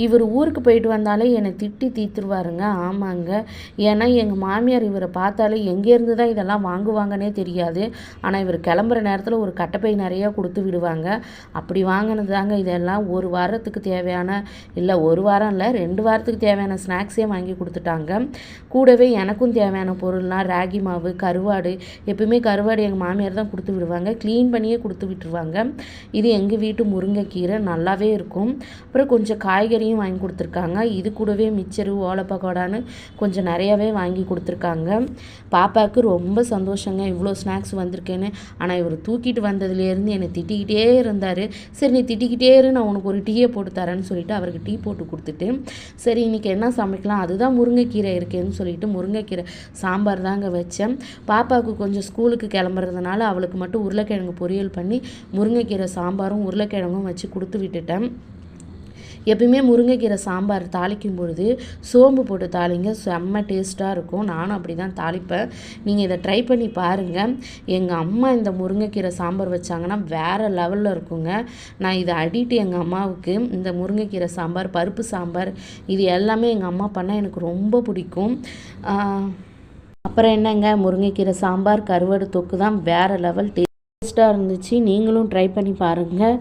இவர் ஊருக்கு போயிட்டு வந்தாலே என்னை திட்டி தீத்துருவாருங்க. ஆமாங்க. ஏன்னா எங்கள் மாமியார் இவரை பார்த்தாலே எங்கேருந்து தான் இதெல்லாம் வாங்குவாங்கன்னே தெரியாது. ஆனால் இவர் கிளம்புற நேரத்தில் ஒரு கட்டைப்பை நிறையா கொடுத்து விடுவாங்க. அப்படி வாங்கினது தாங்க இதெல்லாம். ஒரு வாரத்துக்கு தேவையான, இல்லை ஒரு வாரம் இல்லை 2 வாரத்துக்கு தேவையான ஸ்நாக்ஸே வாங்கி கொடுத்துட்டாங்க. கூடவே எனக்கும் தேவையான பொருள்லாம் ராகி மாவு, கருவாடு. எப்பவுமே கருவாடு எங்கள் மாமியார் தான் கொடுத்து விடுவாங்க. க்ளீன் பண்ணியே கொடுத்து விட்டுருவாங்க. இது எங்கள் வீட்டு முருங்கைக்கீரை, நல்லாவே இருக்கும். அப்புறம் கொஞ்சம் காய்கறி வாங்கி கொடுத்துருக்காங்க. இது கூடவே மிச்சரு, ஓலை பக்கோடான்னு கொஞ்சம் நிறையாவே வாங்கி கொடுத்துருக்காங்க. பாப்பாவுக்கு ரொம்ப சந்தோஷங்க, இவ்வளோ ஸ்நாக்ஸ் வந்திருக்கேன்னு. ஆனால் இவர் தூக்கிட்டு வந்ததுலேருந்து என்னை திட்டிக்கிட்டே இருந்தார். சரி நீ திட்டிக்கிட்டே இரு, நான் உனக்கு ஒரு டீயை போட்டு தரேன்னு சொல்லிட்டு அவருக்கு டீ போட்டு கொடுத்துட்டு, சரி இன்றைக்கி என்ன சமைக்கலாம், அதுதான் முருங்கைக்கீரை இருக்கேன்னு சொல்லிட்டு முருங்கைக்கீரை சாம்பார் தாங்க வச்சேன். பாப்பாவுக்கு கொஞ்சம் ஸ்கூலுக்கு கிளம்புறதுனால அவளுக்கு மட்டும் உருளைக்கிழங்கு பொரியல் பண்ணி முருங்கைக்கீரை சாம்பாரும் உருளைக்கிழங்கும் வச்சு கொடுத்து விட்டுட்டேன். எப்பயுமே முருங்கைக்கீரை சாம்பார் தாளிக்கும் பொழுது சோம்பு போட்டு தாளிங்க, செம்ம டேஸ்ட்டாக இருக்கும். நானும் அப்படி தான் தாளிப்பேன். நீங்கள் இதை ட்ரை பண்ணி பாருங்கள். எங்கள் அம்மா இந்த முருங்கைக்கீரை சாம்பார் வச்சாங்கன்னா வேறு லெவலில் இருக்குங்க. நான் இதை அடிட்டு எங்கள் அம்மாவுக்கு இந்த முருங்கைக்கீரை சாம்பார், பருப்பு சாம்பார், இது எல்லாமே எங்கள் அம்மா பண்ணால் எனக்கு ரொம்ப பிடிக்கும். அப்புறம் என்னங்க, முருங்கைக்கீரை சாம்பார், கருவாடு தொக்கு தான் வேறு லெவல் டேஸ்ட்டாக இருந்துச்சு. நீங்களும் ட்ரை பண்ணி பாருங்கள்.